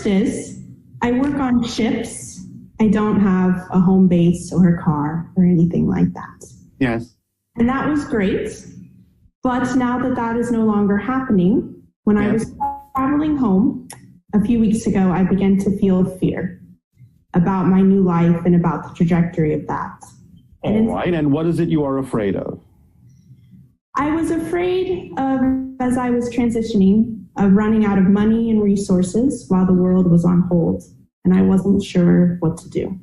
first is I work on ships. I don't have a home base or a car or anything like that. Yes. And that was great. But now that that is no longer happening, when I was traveling home a few weeks ago, I began to feel fear about my new life and about the trajectory of that. All right. And what is it you are afraid of? I was afraid of, as I was transitioning, of running out of money and resources while the world was on hold, and I wasn't sure what to do.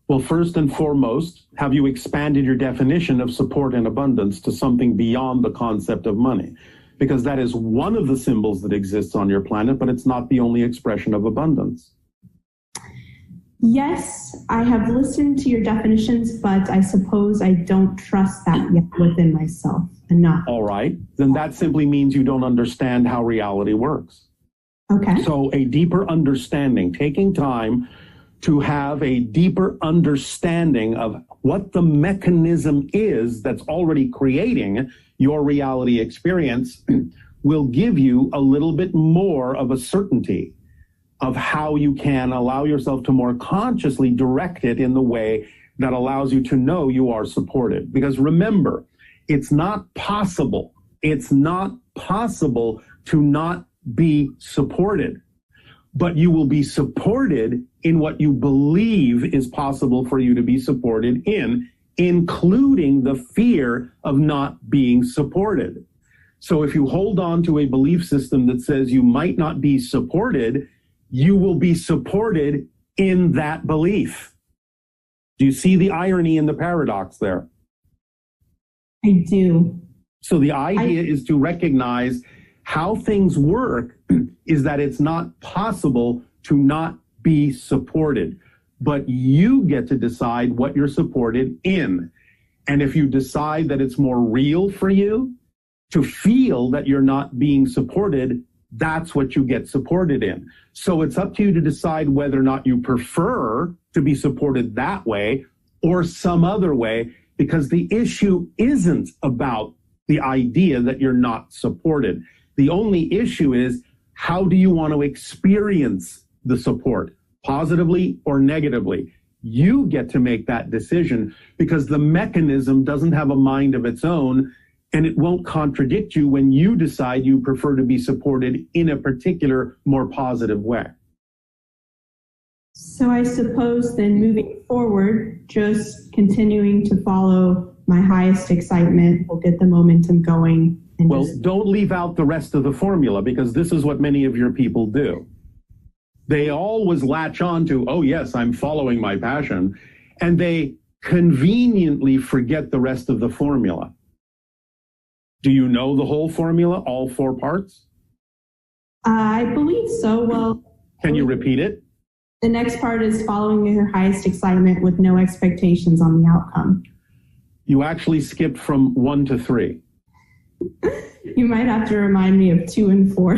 Well, first and foremost, have you expanded your definition of support and abundance to something beyond the concept of money? Because that is one of the symbols that exists on your planet, but it's not the only expression of abundance. Yes, I have listened to your definitions, but I suppose I don't trust that yet within myself enough. All right. Then that simply means you don't understand how reality works. Okay. So a deeper understanding, taking time to have a deeper understanding of what the mechanism is that's already creating your reality experience will give you a little bit more of a certainty of how you can allow yourself to more consciously direct it in the way that allows you to know you are supported. Because remember, it's not possible to not be supported, but you will be supported in what you believe is possible for you to be supported in, including the fear of not being supported. So if you hold on to a belief system that says you might not be supported, you will be supported in that belief. Do you see the irony and the paradox there? I do. So the idea is to recognize how things work is that it's not possible to not be supported, but you get to decide what you're supported in. And if you decide that it's more real for you to feel that you're not being supported, that's what you get supported in. So it's up to you to decide whether or not you prefer to be supported that way or some other way, because the issue isn't about the idea that you're not supported. The only issue is, how do you want to experience the support, positively or negatively? You get to make that decision, because the mechanism doesn't have a mind of its own, and it won't contradict you when you decide you prefer to be supported in a particular, more positive way. So I suppose then moving forward, just continuing to follow my highest excitement will get the momentum going. Well, don't leave out the rest of the formula, because this is what many of your people do. They always latch on to, oh yes, I'm following my passion, and they conveniently forget the rest of the formula. Do you know the whole formula, all 4 parts? I believe so. Well, can you repeat it? The next part is following your highest excitement with no expectations on the outcome. You actually skipped from 1 to 3. You might have to remind me of 2 and 4.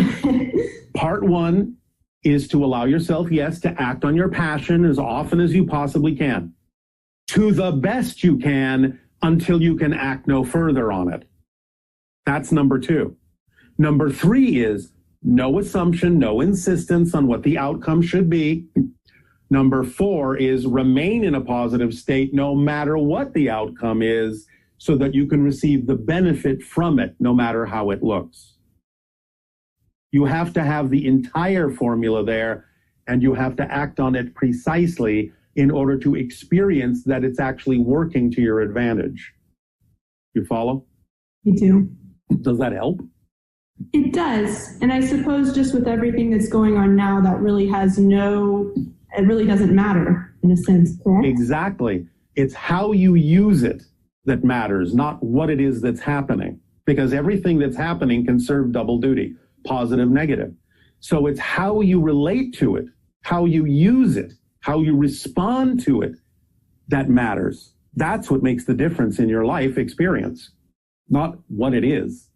Part 1 is to allow yourself, yes, to act on your passion as often as you possibly can, to the best you can, until you can act no further on it. That's number 2. Number 3 is no assumption, no insistence on what the outcome should be. Number 4 is remain in a positive state no matter what the outcome is, so that you can receive the benefit from it, no matter how it looks. You have to have the entire formula there, and you have to act on it precisely in order to experience that it's actually working to your advantage. You follow? You do. Does that help? It does. And I suppose just with everything that's going on now, that really it really doesn't matter in a sense, correct? Exactly. It's how you use it that matters, not what it is that's happening. Because everything that's happening can serve double duty, positive, negative. So it's how you relate to it, how you use it, how you respond to it that matters. That's what makes the difference in your life experience, not what it is.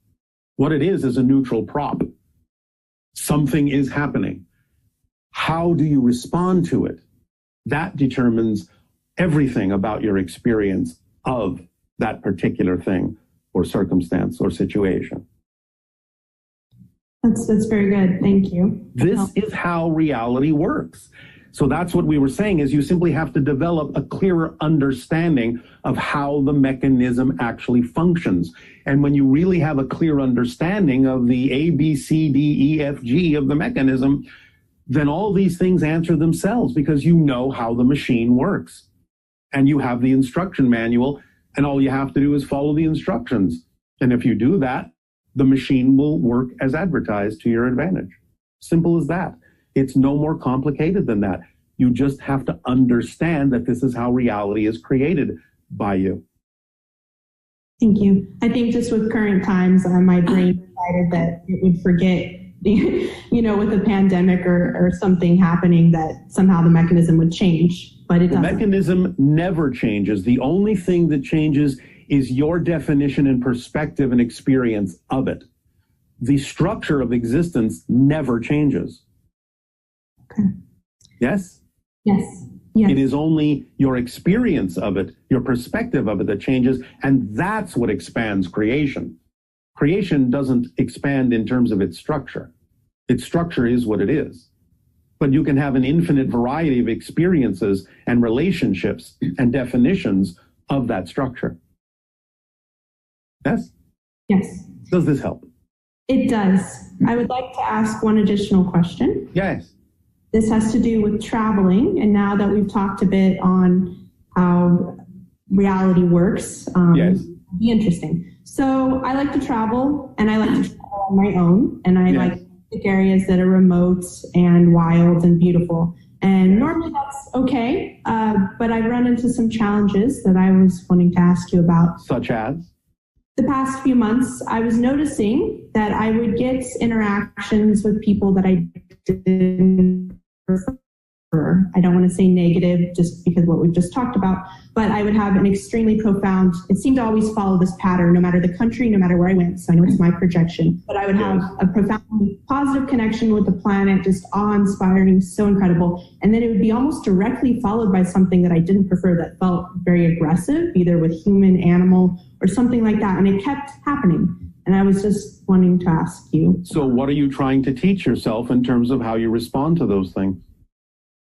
What it is a neutral prop. Something is happening. How do you respond to it? That determines everything about your experience of that particular thing or circumstance or situation. That's very good. Thank you. This is how reality works. So that's what we were saying, is you simply have to develop a clearer understanding of how the mechanism actually functions. And when you really have a clear understanding of the A, B, C, D, E, F, G of the mechanism, then all these things answer themselves because you know how the machine works. And you have the instruction manual, and all you have to do is follow the instructions. And if you do that, the machine will work as advertised to your advantage. Simple as that. It's no more complicated than that. You just have to understand that this is how reality is created by you. Thank you. I think just with current times, my brain decided that it would forget, with the pandemic or something happening, that somehow the mechanism would change, but it doesn't. The mechanism never changes. The only thing that changes is your definition and perspective and experience of it. The structure of existence never changes. Okay. Yes? Yes. Yes. It is only your experience of it, your perspective of it that changes, and that's what expands creation. Creation doesn't expand in terms of its structure. Its structure is what it is. But you can have an infinite variety of experiences and relationships and definitions of that structure. Yes? Yes. Does this help? It does. I would like to ask one additional question. Yes. This has to do with traveling, and now that we've talked a bit on how reality works, yes, it'll be interesting. So I like to travel, and I like to travel on my own, and I like areas that are remote and wild and beautiful. And normally that's okay, but I've run into some challenges that I was wanting to ask you about. Such as? The past few months, I was noticing that I would get interactions with people that I didn't prefer. I don't want to say negative just because of what we've just talked about, but I would have an extremely profound, it seemed to always follow this pattern, no matter the country, no matter where I went. So I know it's my projection, but I would have a profound positive connection with the planet, just awe-inspiring, so incredible. And then it would be almost directly followed by something that I didn't prefer that felt very aggressive, either with human, animal, or something like that. And it kept happening. And I was just wanting to ask you. So what are you trying to teach yourself in terms of how you respond to those things?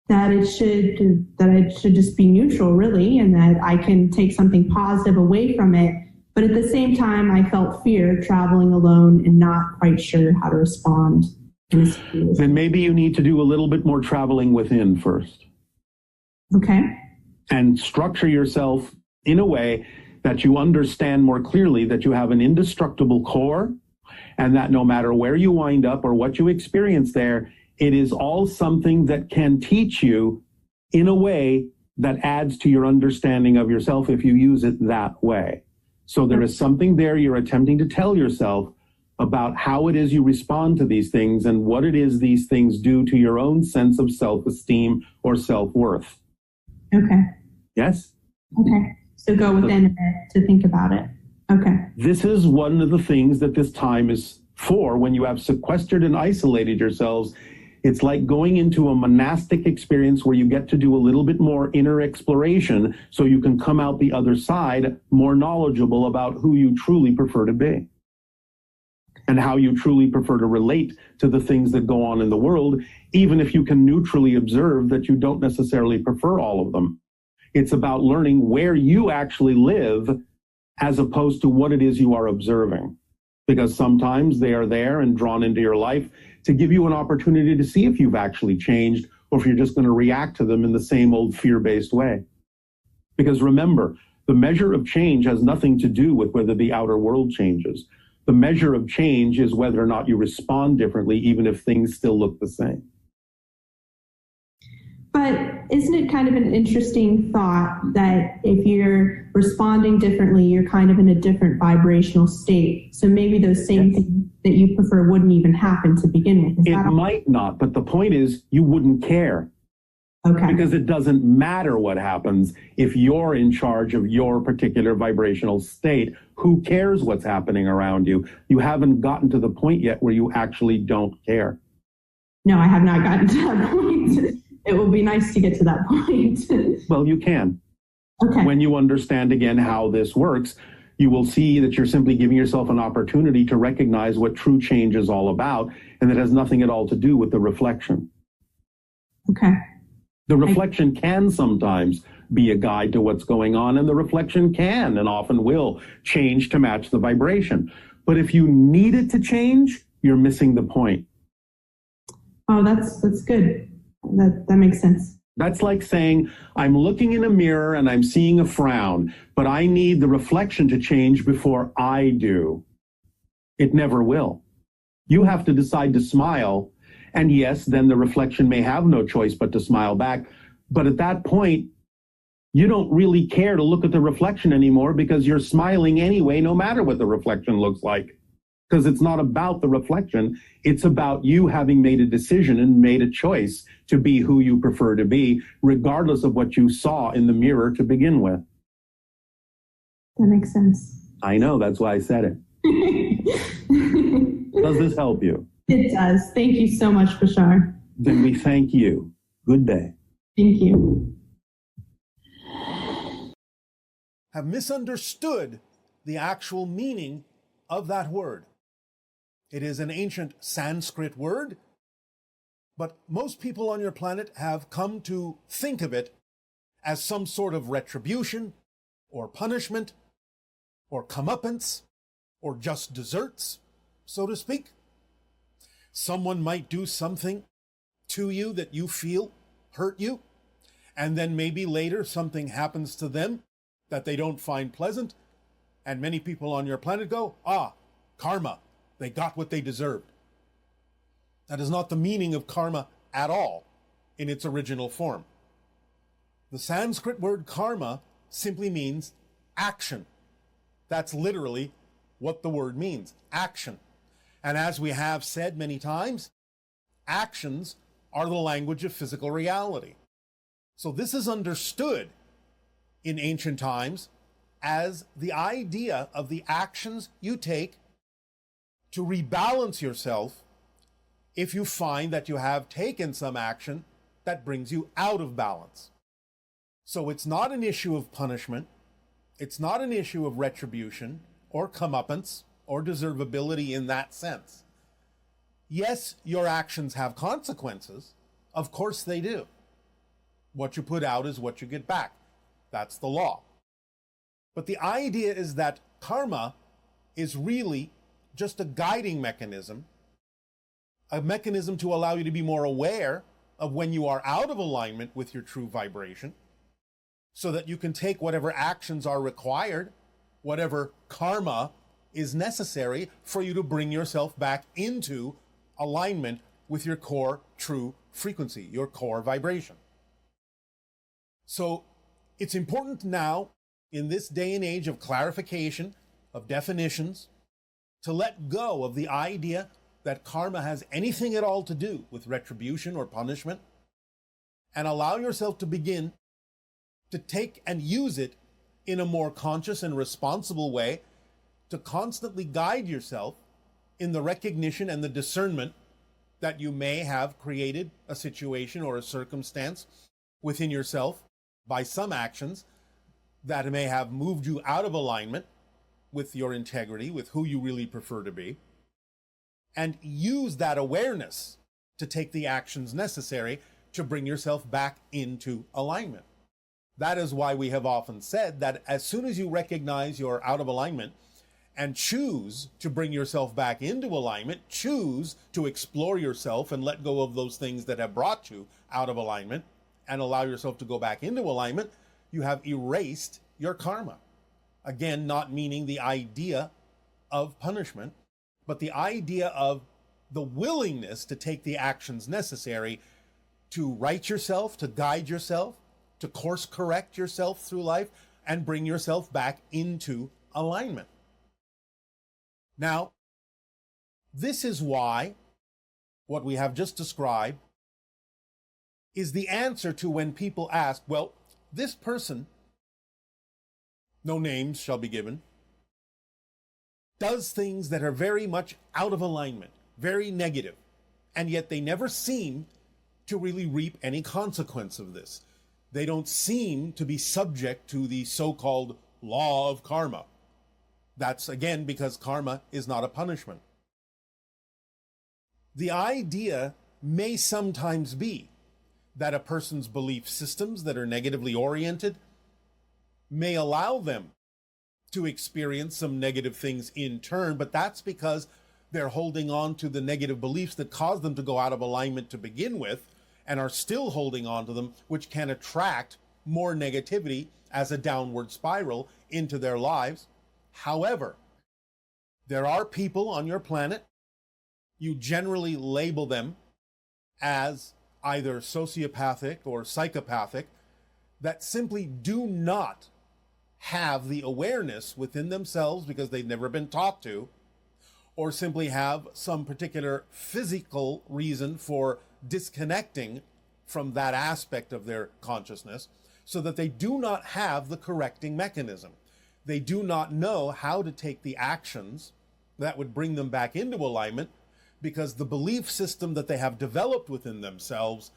That it should just be neutral, really, and that I can take something positive away from it. But at the same time, I felt fear traveling alone and not quite sure how to respond. Then maybe you need to do a little bit more traveling within first. Okay. And structure yourself in a way that you understand more clearly that you have an indestructible core, and that no matter where you wind up or what you experience there, it is all something that can teach you in a way that adds to your understanding of yourself if you use it that way. So there is something there you're attempting to tell yourself about how it is you respond to these things and what it is these things do to your own sense of self-esteem or self-worth. Okay. Yes? Okay. So go within a bit to think about it. Okay. This is one of the things that this time is for. When you have sequestered and isolated yourselves, it's like going into a monastic experience where you get to do a little bit more inner exploration so you can come out the other side more knowledgeable about who you truly prefer to be and how you truly prefer to relate to the things that go on in the world, even if you can neutrally observe that you don't necessarily prefer all of them. It's about learning where you actually live as opposed to what it is you are observing. Because sometimes they are there and drawn into your life to give you an opportunity to see if you've actually changed or if you're just going to react to them in the same old fear-based way. Because remember, the measure of change has nothing to do with whether the outer world changes. The measure of change is whether or not you respond differently, even if things still look the same. But isn't it kind of an interesting thought that if you're responding differently, you're kind of in a different vibrational state? So maybe those same things that you prefer wouldn't even happen to begin with. It might not, but the point is you wouldn't care. Okay. Because it doesn't matter what happens if you're in charge of your particular vibrational state. Who cares what's happening around you? You haven't gotten to the point yet where you actually don't care. No, I have not gotten to that point. It will be nice to get to that point. Well, you can. Okay. When you understand again how this works, you will see that you're simply giving yourself an opportunity to recognize what true change is all about, and that has nothing at all to do with the reflection. Okay. The reflection can sometimes be a guide to what's going on, and the reflection can and often will change to match the vibration. But if you need it to change, you're missing the point. Oh, that's good. That makes sense. That's like saying, I'm looking in a mirror and I'm seeing a frown, but I need the reflection to change before I do. It never will. You have to decide to smile, and yes, then the reflection may have no choice but to smile back. But at that point, you don't really care to look at the reflection anymore, because you're smiling anyway, no matter what the reflection looks like. Because it's not about the reflection, it's about you having made a decision and made a choice to be who you prefer to be, regardless of what you saw in the mirror to begin with. That makes sense. I know, that's why I said it. Does this help you? It does. Thank you so much, Bashar. Then we thank you. Good day. Thank you. Have misunderstood the actual meaning of that word. It is an ancient Sanskrit word, but most people on your planet have come to think of it as some sort of retribution or punishment or comeuppance or just desserts, so to speak. Someone might do something to you that you feel hurt you, and then maybe later something happens to them that they don't find pleasant, and many people on your planet go, karma. They got what they deserved. That is not the meaning of karma at all in its original form. The Sanskrit word karma simply means action. That's literally what the word means, action. And as we have said many times, actions are the language of physical reality. So this is understood in ancient times as the idea of the actions you take to rebalance yourself if you find that you have taken some action that brings you out of balance. So it's not an issue of punishment. It's not an issue of retribution or comeuppance or deservability in that sense. Yes, your actions have consequences. Of course they do. What you put out is what you get back. That's the law. But the idea is that karma is really just a guiding mechanism, a mechanism to allow you to be more aware of when you are out of alignment with your true vibration, so that you can take whatever actions are required, whatever karma is necessary for you to bring yourself back into alignment with your core true frequency, your core vibration. So it's important now, in this day and age of clarification, of definitions, to let go of the idea that karma has anything at all to do with retribution or punishment, and allow yourself to begin to take and use it in a more conscious and responsible way, to constantly guide yourself in the recognition and the discernment that you may have created a situation or a circumstance within yourself by some actions that may have moved you out of alignment with your integrity, with who you really prefer to be, and use that awareness to take the actions necessary to bring yourself back into alignment. That is why we have often said that as soon as you recognize you're out of alignment and choose to bring yourself back into alignment, choose to explore yourself and let go of those things that have brought you out of alignment and allow yourself to go back into alignment, you have erased your karma. Again, not meaning the idea of punishment, but the idea of the willingness to take the actions necessary to right yourself, to guide yourself, to course correct yourself through life, and bring yourself back into alignment. Now, this is why what we have just described is the answer to when people ask, well, this person, no names shall be given, does things that are very much out of alignment, very negative, and yet they never seem to really reap any consequence of this. They don't seem to be subject to the so-called law of karma. That's again because karma is not a punishment. The idea may sometimes be that a person's belief systems that are negatively oriented may allow them to experience some negative things in turn, but that's because they're holding on to the negative beliefs that caused them to go out of alignment to begin with and are still holding on to them, which can attract more negativity as a downward spiral into their lives. However, there are people on your planet, you generally label them as either sociopathic or psychopathic, that simply do not have the awareness within themselves because they've never been taught to, or simply have some particular physical reason for disconnecting from that aspect of their consciousness, so that they do not have the correcting mechanism. They do not know how to take the actions that would bring them back into alignment, because the belief system that they have developed within themselves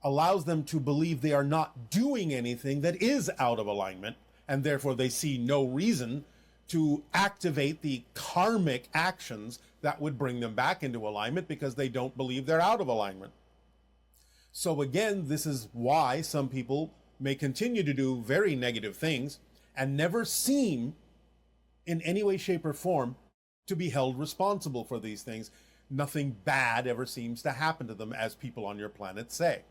allows them to believe they are not doing anything that is out of alignment, and therefore they see no reason to activate the karmic actions that would bring them back into alignment, because they don't believe they're out of alignment. So again, this is why some people may continue to do very negative things and never seem in any way, shape, or form to be held responsible for these things. Nothing bad ever seems to happen to them, as people on your planet say.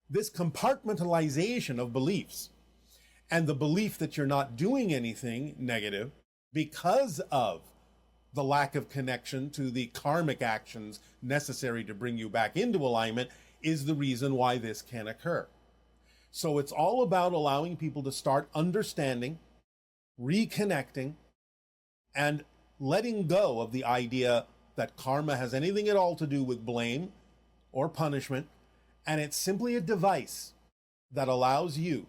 This compartmentalization of beliefs and the belief that you're not doing anything negative because of the lack of connection to the karmic actions necessary to bring you back into alignment is the reason why this can occur. So it's all about allowing people to start understanding, reconnecting, and letting go of the idea that karma has anything at all to do with blame or punishment, and it's simply a device that allows you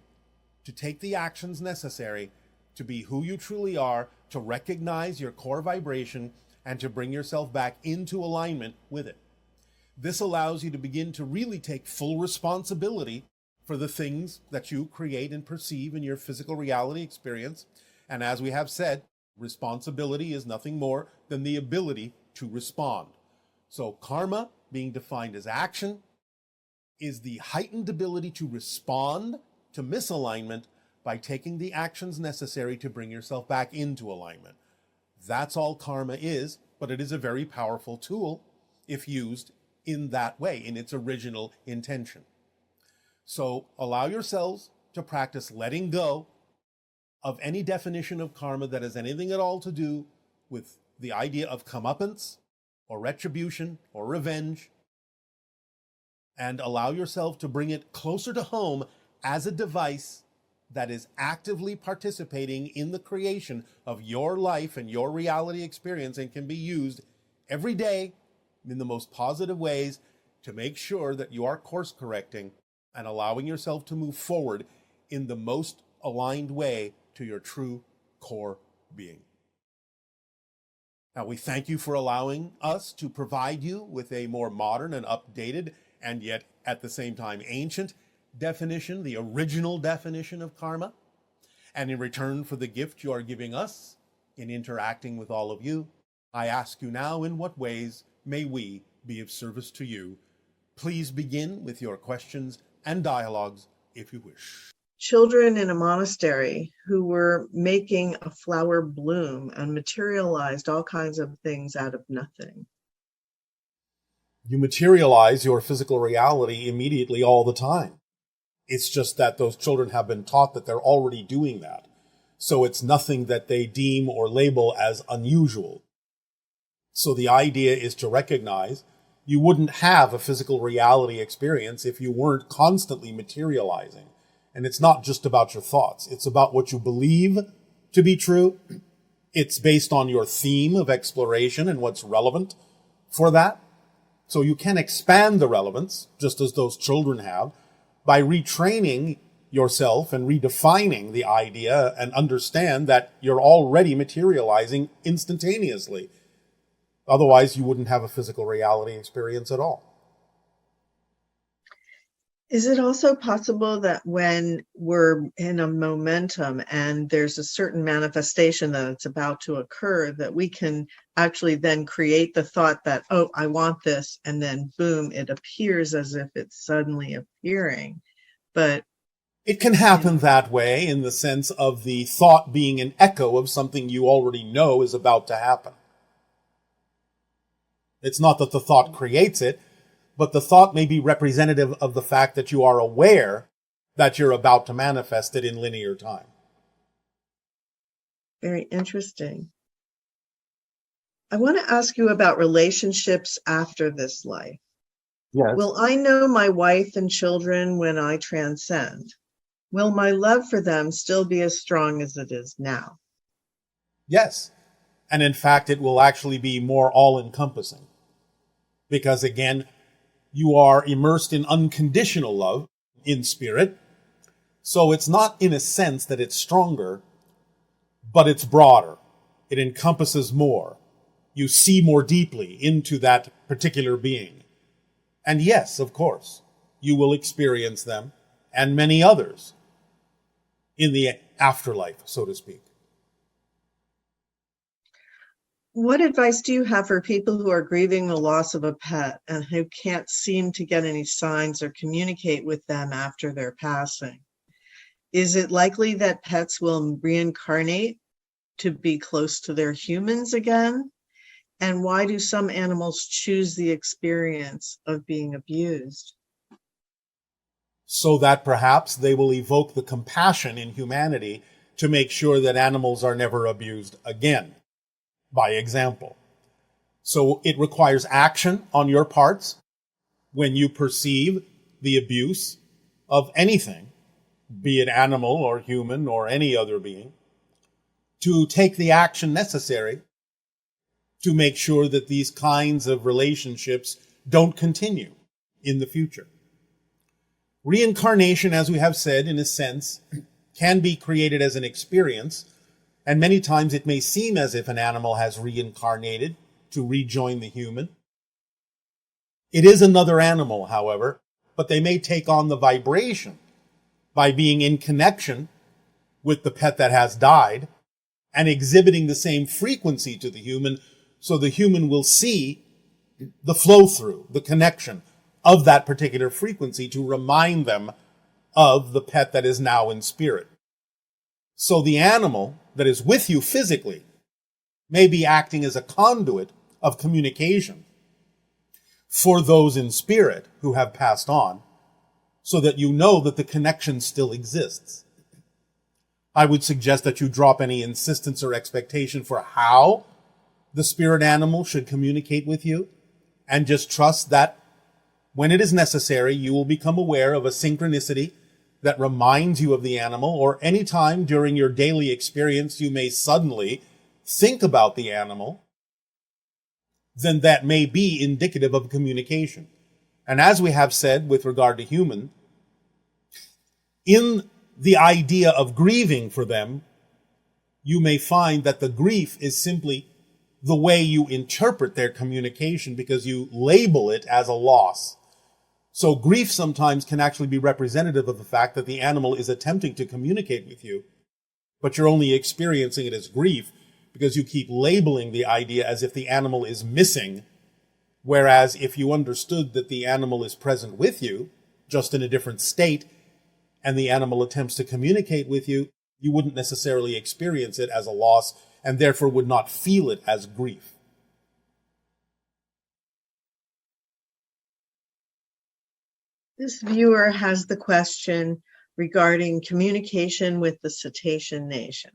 to take the actions necessary to be who you truly are, to recognize your core vibration, and to bring yourself back into alignment with it. This allows you to begin to really take full responsibility for the things that you create and perceive in your physical reality experience. And as we have said, responsibility is nothing more than the ability to respond. So karma, being defined as action, is the heightened ability to respond to misalignment by taking the actions necessary to bring yourself back into alignment. That's all karma is, but it is a very powerful tool if used in that way, in its original intention. So allow yourselves to practice letting go of any definition of karma that has anything at all to do with the idea of comeuppance or retribution or revenge, and allow yourself to bring it closer to home as a device that is actively participating in the creation of your life and your reality experience, and can be used every day in the most positive ways to make sure that you are course correcting and allowing yourself to move forward in the most aligned way to your true core being. Now, we thank you for allowing us to provide you with a more modern and updated, and yet at the same time ancient definition, the original definition of karma. And in return for the gift you are giving us in interacting with all of you, I ask you now, in what ways may we be of service to you? Please begin with your questions and dialogues if you wish. Children in a monastery who were making a flower bloom and materialized all kinds of things out of nothing. You materialize your physical reality immediately all the time. It's just that those children have been taught that they're already doing that. So it's nothing that they deem or label as unusual. So the idea is to recognize you wouldn't have a physical reality experience if you weren't constantly materializing. And it's not just about your thoughts. It's about what you believe to be true. It's based on your theme of exploration and what's relevant for that. So you can expand the relevance, just as those children have, by retraining yourself and redefining the idea, and understand that you're already materializing instantaneously. Otherwise, you wouldn't have a physical reality experience at all. Is it also possible that when we're in a momentum and there's a certain manifestation that it's about to occur, that we can actually then create the thought that, oh, I want this, and then boom, it appears as if it's suddenly appearing. But it can happen that way in the sense of the thought being an echo of something you already know is about to happen. It's not that the thought creates it, but the thought may be representative of the fact that you are aware that you're about to manifest it in linear time. Very interesting. I want to ask you about relationships after this life. Yes. Will I know my wife and children when I transcend? Will my love for them still be as strong as it is now? Yes. And in fact, it will actually be more all-encompassing. Because again, you are immersed in unconditional love in spirit. So it's not in a sense that it's stronger, but it's broader. It encompasses more. You see more deeply into that particular being. And yes, of course, you will experience them and many others in the afterlife, so to speak. What advice do you have for people who are grieving the loss of a pet and who can't seem to get any signs or communicate with them after their passing? Is it likely that pets will reincarnate to be close to their humans again? And why do some animals choose the experience of being abused? So that perhaps they will evoke the compassion in humanity to make sure that animals are never abused again, by example. So it requires action on your parts when you perceive the abuse of anything, be it animal or human or any other being, to take the action necessary to make sure that these kinds of relationships don't continue in the future. Reincarnation, as we have said, in a sense, can be created as an experience, and many times it may seem as if an animal has reincarnated to rejoin the human. It is another animal, however, but they may take on the vibration by being in connection with the pet that has died and exhibiting the same frequency to the human, so the human will see the flow through, the connection of that particular frequency to remind them of the pet that is now in spirit. So the animal that is with you physically may be acting as a conduit of communication for those in spirit who have passed on, so that you know that the connection still exists. I would suggest that you drop any insistence or expectation for how the spirit animal should communicate with you, and just trust that when it is necessary, you will become aware of a synchronicity that reminds you of the animal, or any time during your daily experience you may suddenly think about the animal, then that may be indicative of communication. And as we have said with regard to human, in the idea of grieving for them, you may find that the grief is simply the way you interpret their communication, because you label it as a loss. So grief sometimes can actually be representative of the fact that the animal is attempting to communicate with you, but you're only experiencing it as grief because you keep labeling the idea as if the animal is missing. Whereas if you understood that the animal is present with you, just in a different state, and the animal attempts to communicate with you, you wouldn't necessarily experience it as a loss, and therefore would not feel it as grief. This viewer has the question regarding communication with the cetacean nation.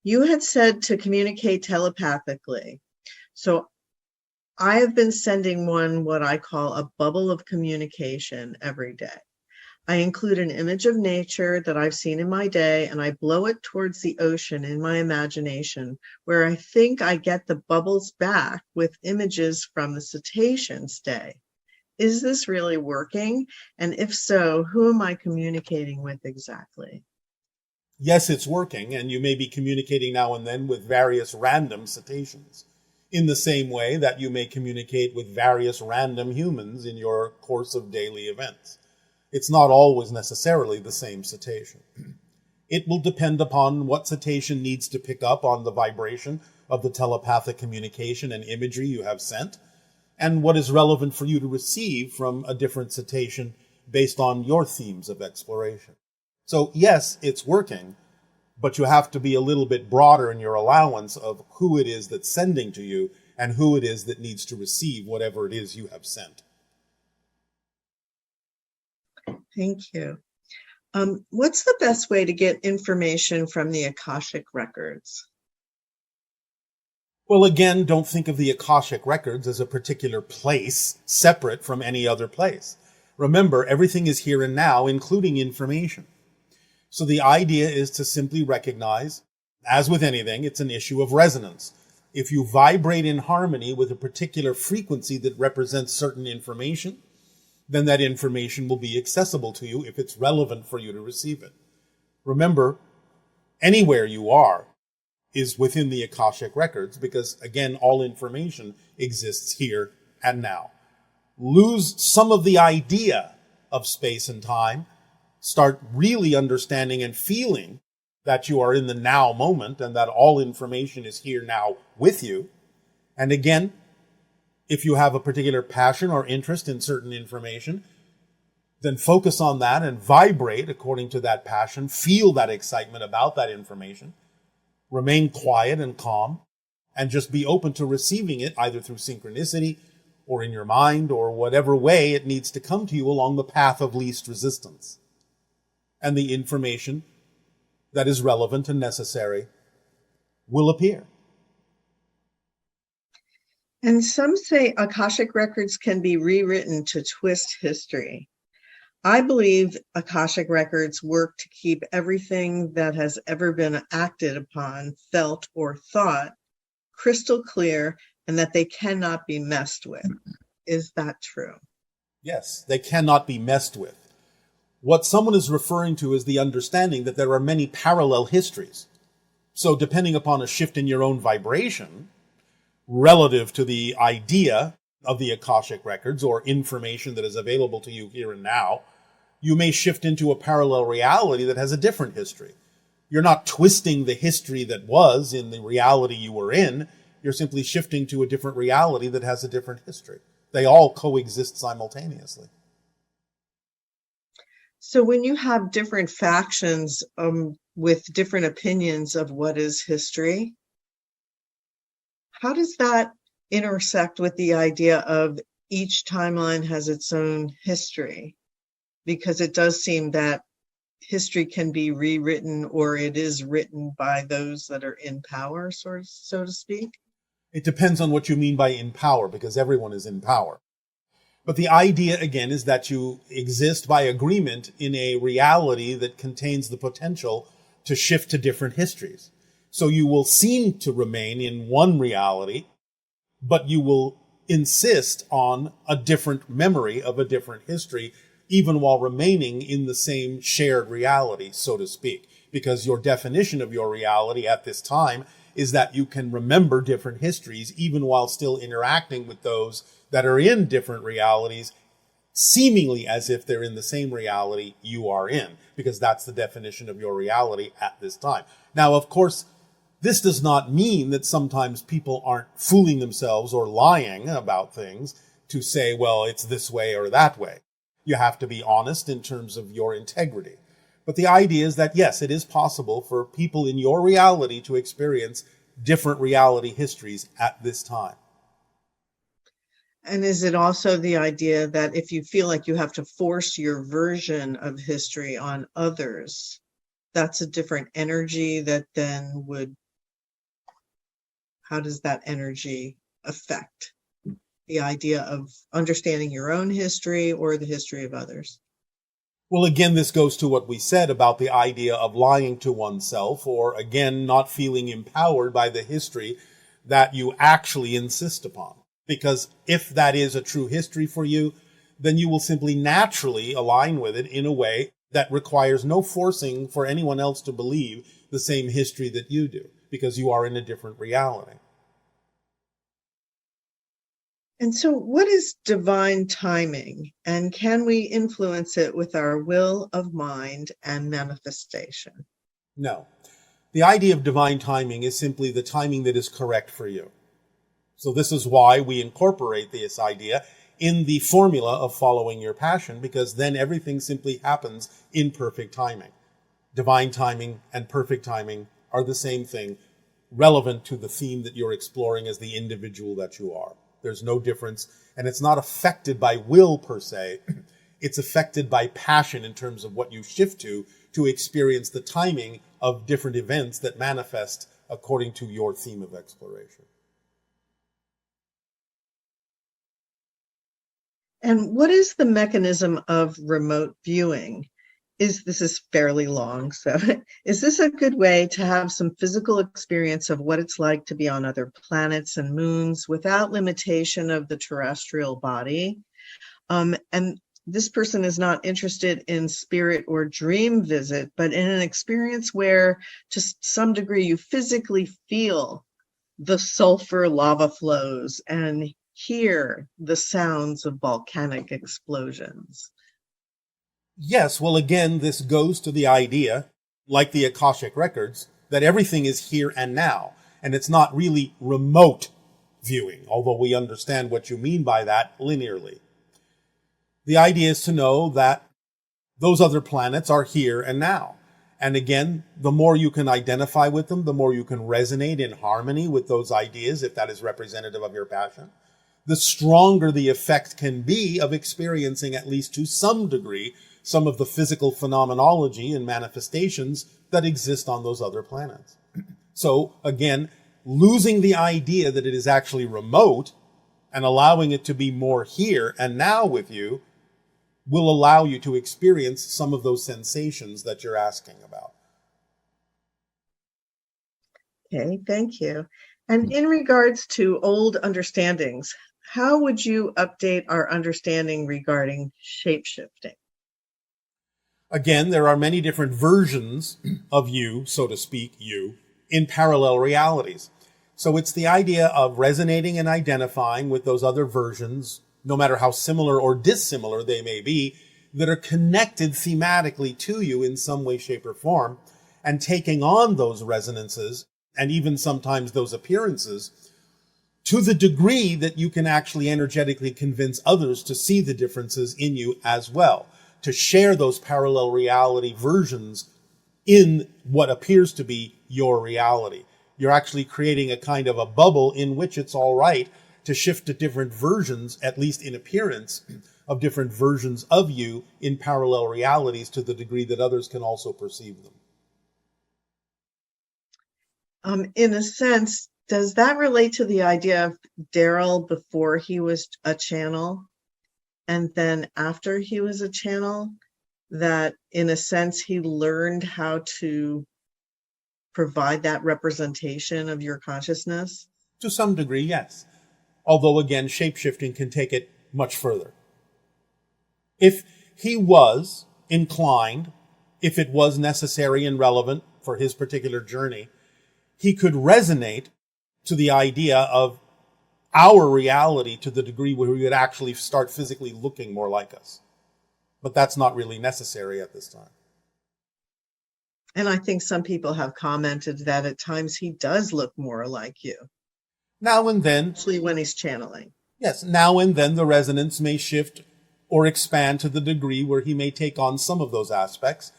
You had said to communicate telepathically. So I have been sending one what I call a bubble of communication every day. I include an image of nature that I've seen in my day, and I blow it towards the ocean in my imagination, where I think I get the bubbles back with images from the cetacean's day. Is this really working? And if so, who am I communicating with exactly? Yes, it's working, and you may be communicating now and then with various random cetaceans, in the same way that you may communicate with various random humans in your course of daily events. It's not always necessarily the same cetacean. It will depend upon what cetacean needs to pick up on the vibration of the telepathic communication and imagery you have sent, and what is relevant for you to receive from a different cetacean based on your themes of exploration. So yes, it's working, but you have to be a little bit broader in your allowance of who it is that's sending to you and who it is that needs to receive whatever it is you have sent. Thank you. What's the best way to get information from the Akashic records? Well, again, don't think of the Akashic records as a particular place separate from any other place. Remember, everything is here and now, including information. So the idea is to simply recognize, as with anything, it's an issue of resonance. If you vibrate in harmony with a particular frequency that represents certain information, then that information will be accessible to you if it's relevant for you to receive it. Remember, anywhere you are is within the Akashic records because, again, all information exists here and now. Lose some of the idea of space and time, start really understanding and feeling that you are in the now moment and that all information is here now with you. And again, if you have a particular passion or interest in certain information, then focus on that and vibrate according to that passion. Feel that excitement about that information. Remain quiet and calm, and just be open to receiving it either through synchronicity or in your mind or whatever way it needs to come to you along the path of least resistance. And the information that is relevant and necessary will appear. And some say Akashic records can be rewritten to twist history. I believe Akashic records work to keep everything that has ever been acted upon, felt, or thought crystal clear and that they cannot be messed with. Is that true? Yes, they cannot be messed with. What someone is referring to is the understanding that there are many parallel histories. So depending upon a shift in your own vibration, relative to the idea of the Akashic records or information that is available to you here and now, you may shift into a parallel reality that has a different history. You're not twisting the history that was in the reality you were in. You're simply shifting to a different reality that has a different history. They all coexist simultaneously. So when you have different factions with different opinions of what is history, how does that intersect with the idea of each timeline has its own history? Because it does seem that history can be rewritten or it is written by those that are in power, so to speak. It depends on what you mean by in power, because everyone is in power. But the idea, again, is that you exist by agreement in a reality that contains the potential to shift to different histories. So you will seem to remain in one reality, but you will insist on a different memory of a different history, even while remaining in the same shared reality, so to speak. Because your definition of your reality at this time is that you can remember different histories, even while still interacting with those that are in different realities, seemingly as if they're in the same reality you are in, because that's the definition of your reality at this time. Now, of course, this does not mean that sometimes people aren't fooling themselves or lying about things to say, well, it's this way or that way. You have to be honest in terms of your integrity. But the idea is that, yes, it is possible for people in your reality to experience different reality histories at this time. And is it also the idea that if you feel like you have to force your version of history on others, that's a different energy that then would, how does that energy affect the idea of understanding your own history or the history of others? Well, again, this goes to what we said about the idea of lying to oneself, or again, not feeling empowered by the history that you actually insist upon. Because if that is a true history for you, then you will simply naturally align with it in a way that requires no forcing for anyone else to believe the same history that you do, because you are in a different reality. And so, what is divine timing, and can we influence it with our will of mind and manifestation? No. The idea of divine timing is simply the timing that is correct for you. So this is why we incorporate this idea in the formula of following your passion, because then everything simply happens in perfect timing. Divine timing and perfect timing are the same thing, relevant to the theme that you're exploring as the individual that you are. There's no difference, and it's not affected by will per se. It's affected by passion in terms of what you shift to experience the timing of different events that manifest according to your theme of exploration. And what is the mechanism of remote viewing? This is fairly long, so is this a good way to have some physical experience of what it's like to be on other planets and moons without limitation of the terrestrial body? And this person is not interested in spirit or dream visit, but in an experience where to some degree you physically feel the sulfur lava flows and hear the sounds of volcanic explosions. Yes, well, again, this goes to the idea, like the Akashic records, that everything is here and now, and it's not really remote viewing, although we understand what you mean by that linearly. The idea is to know that those other planets are here and now. And again, the more you can identify with them, the more you can resonate in harmony with those ideas, if that is representative of your passion, the stronger the effect can be of experiencing, at least to some degree, some of the physical phenomenology and manifestations that exist on those other planets. So again, losing the idea that it is actually remote and allowing it to be more here and now with you will allow you to experience some of those sensations that you're asking about. Okay, thank you. And in regards to old understandings, how would you update our understanding regarding shape-shifting? Again, there are many different versions of you, so to speak, you, in parallel realities. So it's the idea of resonating and identifying with those other versions, no matter how similar or dissimilar they may be, that are connected thematically to you in some way, shape, or form, and taking on those resonances, and even sometimes those appearances, to the degree that you can actually energetically convince others to see the differences in you as well, to share those parallel reality versions in what appears to be your reality. You're actually creating a kind of a bubble in which it's all right to shift to different versions, at least in appearance, of different versions of you in parallel realities to the degree that others can also perceive them. In a sense, does that relate to the idea of Darryl before he was a channel and then after he was a channel, that in a sense he learned how to provide that representation of your consciousness? To some degree, yes. Although again, shape-shifting can take it much further. If he was inclined, if it was necessary and relevant for his particular journey, he could resonate to the idea of our reality to the degree where we would actually start physically looking more like us. But that's not really necessary at this time. And I think some people have commented that at times he does look more like you. Now and then. Especially when he's channeling. Yes, now and then the resonance may shift or expand to the degree where he may take on some of those aspects.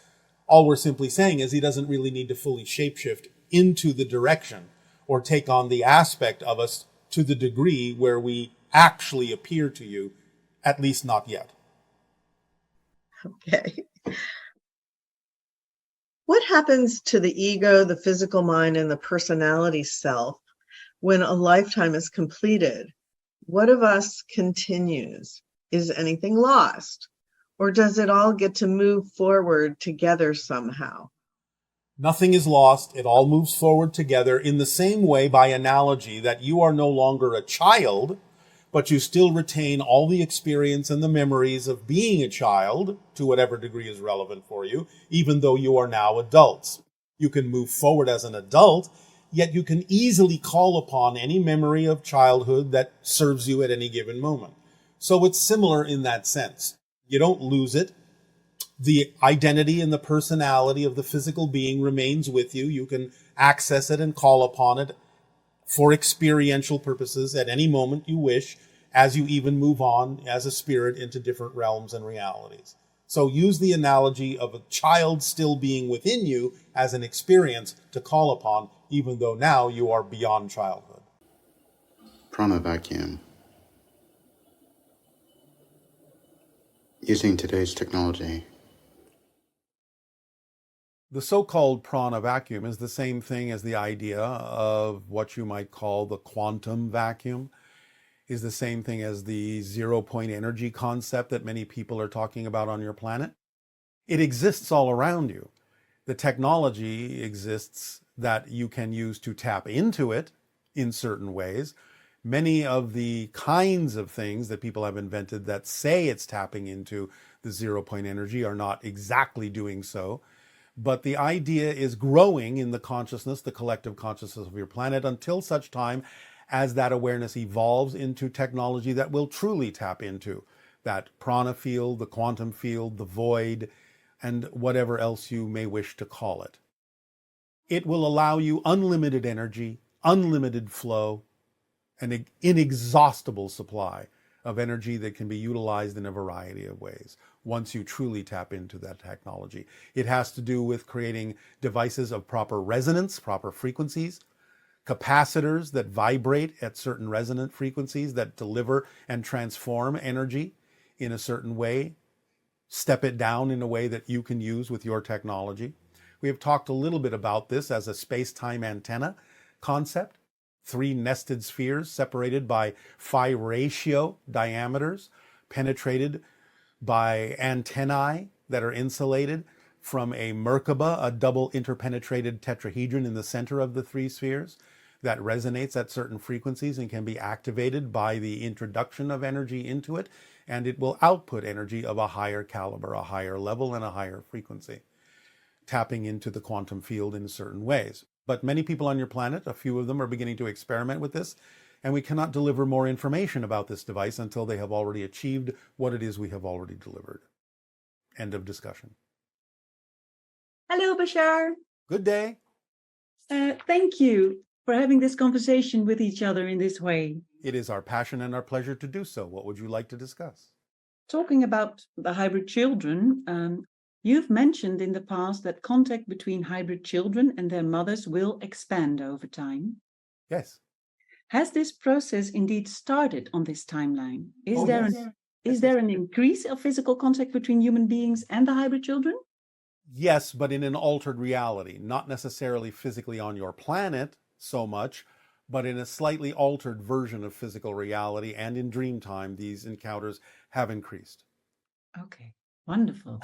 All we're simply saying is he doesn't really need to fully shapeshift into the direction or take on the aspect of us to the degree where we actually appear to you, at least not yet. Okay. What happens to the ego, the physical mind, and the personality self when a lifetime is completed? What of us continues? Is anything lost? Or does it all get to move forward together somehow? Nothing is lost. It all moves forward together in the same way, by analogy, that you are no longer a child, but you still retain all the experience and the memories of being a child to whatever degree is relevant for you, even though you are now adults. You can move forward as an adult, yet you can easily call upon any memory of childhood that serves you at any given moment. So it's similar in that sense. You don't lose it. The identity and the personality of the physical being remains with you. You can access it and call upon it for experiential purposes at any moment you wish, as you even move on as a spirit into different realms and realities. So use the analogy of a child still being within you as an experience to call upon, even though now you are beyond childhood. Prana vacuum. Using today's technology. The so-called prana vacuum is the same thing as the idea of what you might call the quantum vacuum, is the same thing as the zero-point energy concept that many people are talking about on your planet. It exists all around you. The technology exists that you can use to tap into it in certain ways. Many of the kinds of things that people have invented that say it's tapping into the zero-point energy are not exactly doing so. But the idea is growing in the consciousness, the collective consciousness of your planet, until such time as that awareness evolves into technology that will truly tap into that prana field, the quantum field, the void, and whatever else you may wish to call it. It will allow you unlimited energy, unlimited flow, an inexhaustible supply of energy that can be utilized in a variety of ways once you truly tap into that technology. It has to do with creating devices of proper resonance, proper frequencies, capacitors that vibrate at certain resonant frequencies that deliver and transform energy in a certain way, step it down in a way that you can use with your technology. We have talked a little bit about this as a space-time antenna concept. 3 nested spheres separated by phi ratio diameters, penetrated by antennae that are insulated from a Merkaba, a double interpenetrated tetrahedron in the center of the 3 spheres that resonates at certain frequencies and can be activated by the introduction of energy into it, and it will output energy of a higher caliber, a higher level, and a higher frequency, tapping into the quantum field in certain ways. But many people on your planet, a few of them, are beginning to experiment with this, and we cannot deliver more information about this device until they have already achieved what it is we have already delivered. End of discussion. Hello, Bashar. Good day. Thank you for having this conversation with each other in this way. It is our passion and our pleasure to do so. What would you like to discuss? Talking about the hybrid children, you've mentioned in the past that contact between hybrid children and their mothers will expand over time. Yes. Has this process indeed started on this timeline? Is there an increase of physical contact between human beings and the hybrid children? Yes, but in an altered reality, not necessarily physically on your planet so much, but in a slightly altered version of physical reality, and in dream time, these encounters have increased. Okay, wonderful.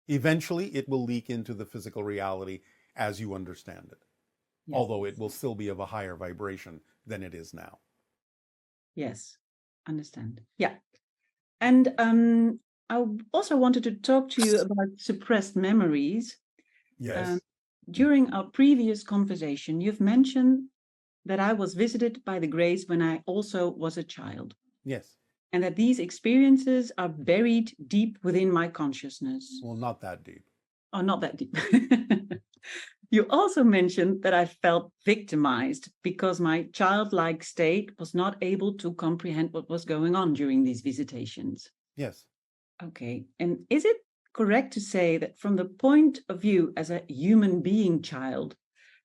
Eventually, it will leak into the physical reality as you understand it, Yes. although it will still be of a higher vibration than it is now. Yes, understand. Yeah. And I also wanted to talk to you about suppressed memories. Yes. During our previous conversation, you've mentioned that I was visited by the Grace when I also was a child. Yes. And that these experiences are buried deep within my consciousness. Well, not that deep. Oh, not that deep. You also mentioned that I felt victimized because my childlike state was not able to comprehend what was going on during these visitations. Yes. Okay. And is it correct to say that from the point of view as a human being child,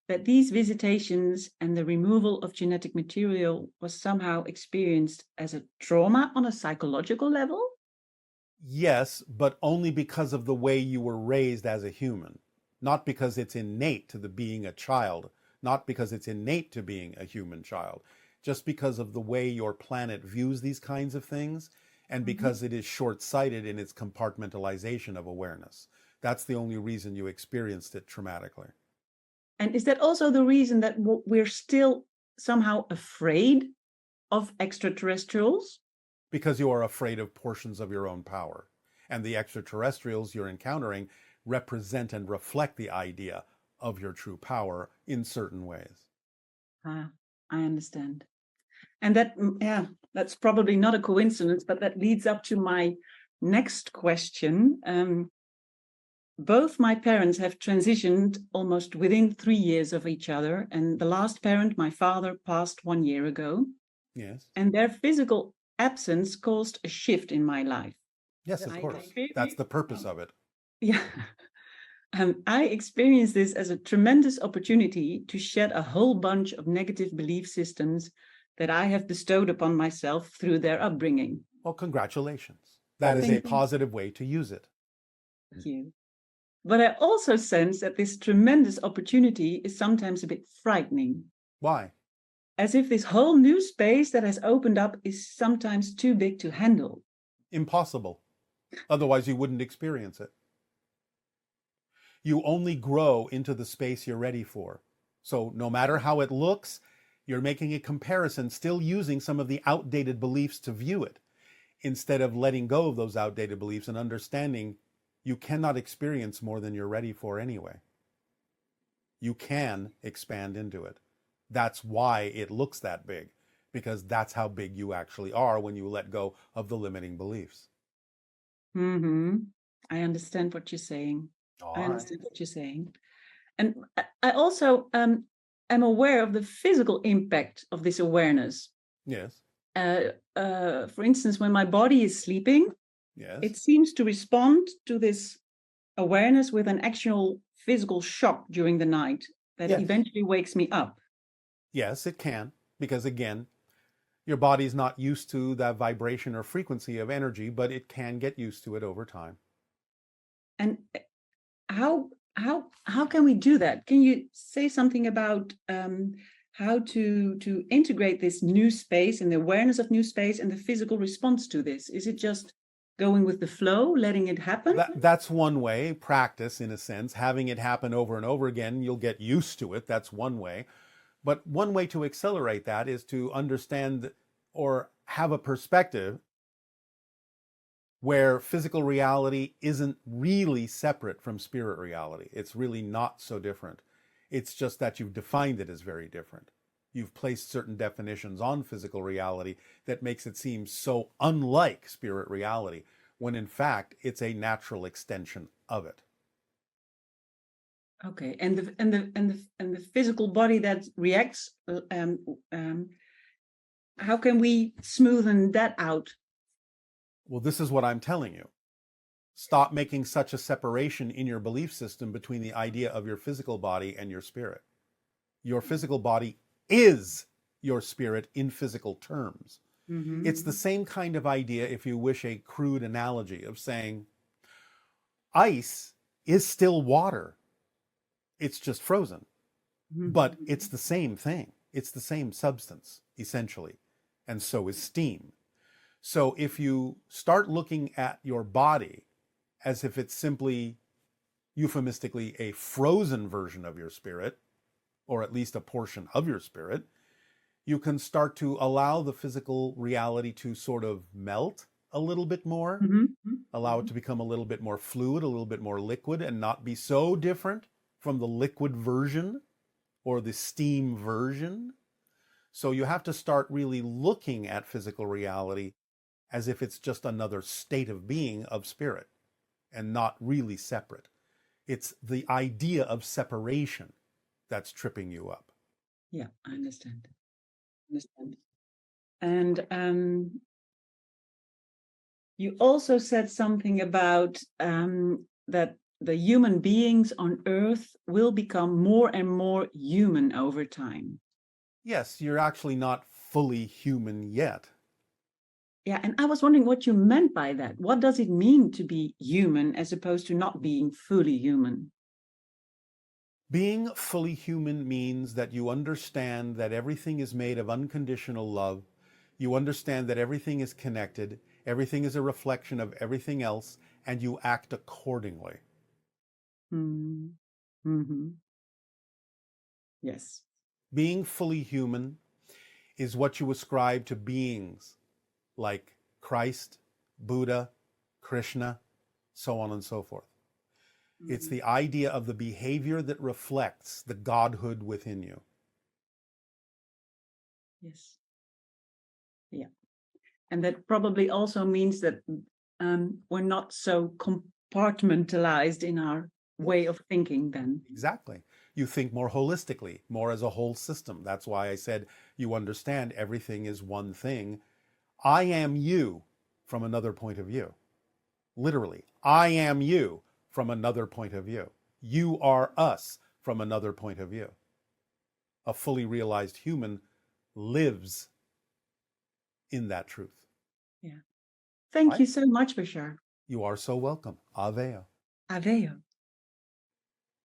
that these visitations and the removal of genetic material was somehow experienced as a trauma on a psychological level? Yes, but only because of the way you were raised as a human, not because it's innate to the being a child, not because it's innate to being a human child, just because of the way your planet views these kinds of things, and because it is short-sighted in its compartmentalization of awareness. That's the only reason you experienced it traumatically. And is that also the reason that we're still somehow afraid of extraterrestrials? Because you are afraid of portions of your own power. And the extraterrestrials you're encountering represent and reflect the idea of your true power in certain ways. Ah, I understand. And yeah, that's probably not a coincidence, but that leads up to my next question. Both my parents have transitioned almost within 3 years of each other. And the last parent, my father, passed 1 year ago. Yes. And their physical absence caused a shift in my life. Yes, of course. That's the purpose of it. Yeah. I experienced this as a tremendous opportunity to shed a whole bunch of negative belief systems that I have bestowed upon myself through their upbringing. Well, congratulations. That is a positive way to use it. Thank you. But I also sense that this tremendous opportunity is sometimes a bit frightening. Why? As if this whole new space that has opened up is sometimes too big to handle. Impossible. Otherwise, you wouldn't experience it. You only grow into the space you're ready for. So no matter how it looks, you're making a comparison, still using some of the outdated beliefs to view it, instead of letting go of those outdated beliefs and understanding you cannot experience more than you're ready for anyway. You can expand into it. That's why it looks that big, because that's how big you actually are when you let go of the limiting beliefs. Mm-hmm. I understand what you're saying. All I right. understand what you're saying. And I also am aware of the physical impact of this awareness. Yes. For instance, when my body is sleeping, Yes. it seems to respond to this awareness with an actual physical shock during the night that Yes. eventually wakes me up. Yes, it can, because again, your body's not used to that vibration or frequency of energy, but it can get used to it over time. And how can we do that? Can you say something about how to integrate this new space and the awareness of new space and the physical response to this? Is it just going with the flow, letting it happen? That's one way, practice in a sense, having it happen over and over again. You'll get used to it. That's one way. But one way to accelerate that is to understand or have a perspective where physical reality isn't really separate from spirit reality. It's really not so different. It's just that you've defined it as very different. You've placed certain definitions on physical reality that makes it seem so unlike spirit reality, when in fact it's a natural extension of it. Okay, and the physical body that reacts, how can we smoothen that out? Well, this is what I'm telling you. Stop making such a separation in your belief system between the idea of your physical body and your spirit. Your physical body is your spirit in physical terms. Mm-hmm. It's the same kind of idea, if you wish, a crude analogy of saying ice is still water. It's just frozen. Mm-hmm. But it's the same thing. It's the same substance, essentially. And so is steam. So if you start looking at your body as if it's simply, euphemistically, a frozen version of your spirit, or at least a portion of your spirit, you can start to allow the physical reality to sort of melt a little bit more, allow it to become a little bit more fluid, a little bit more liquid, and not be so different from the liquid version or the steam version. So you have to start really looking at physical reality as if it's just another state of being of spirit and not really separate. It's the idea of separation that's tripping you up. Yeah, I understand. And you also said something about that the human beings on Earth will become more and more human over time. Yes, you're actually not fully human yet. Yeah, and I was wondering what you meant by that. What does it mean to be human as opposed to not being fully human? Being fully human means that you understand that everything is made of unconditional love. You understand that everything is connected, everything is a reflection of everything else, and you act accordingly. Mm-hmm. Yes. Being fully human is what you ascribe to beings like Christ, Buddha, Krishna, so on and so forth. Mm-hmm. It's the idea of the behavior that reflects the godhood within you. Yes. Yeah. And that probably also means that we're not so compartmentalized in our way of thinking then. Exactly. You think more holistically, more as a whole system. That's why I said you understand everything is one thing. I am you from another point of view. Literally, I am you from another point of view. You are us from another point of view. A fully realized human lives in that truth. Yeah. Thank Right? you so much, Bashar. You are so welcome. Aveo. Aveo.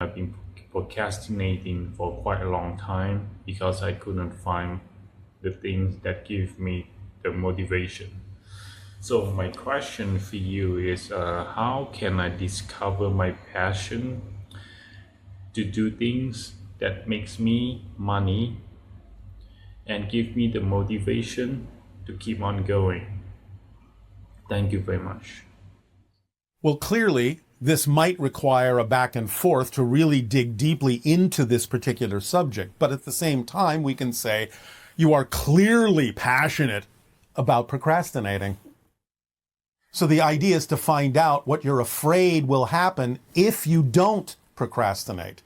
I've been procrastinating for quite a long time because I couldn't find the things that give me the motivation. So my question for you is, how can I discover my passion to do things that makes me money and give me the motivation to keep on going? Thank you very much. Well, clearly, this might require a back and forth to really dig deeply into this particular subject. But at the same time, we can say you are clearly passionate about procrastinating. So the idea is to find out what you're afraid will happen if you don't procrastinate.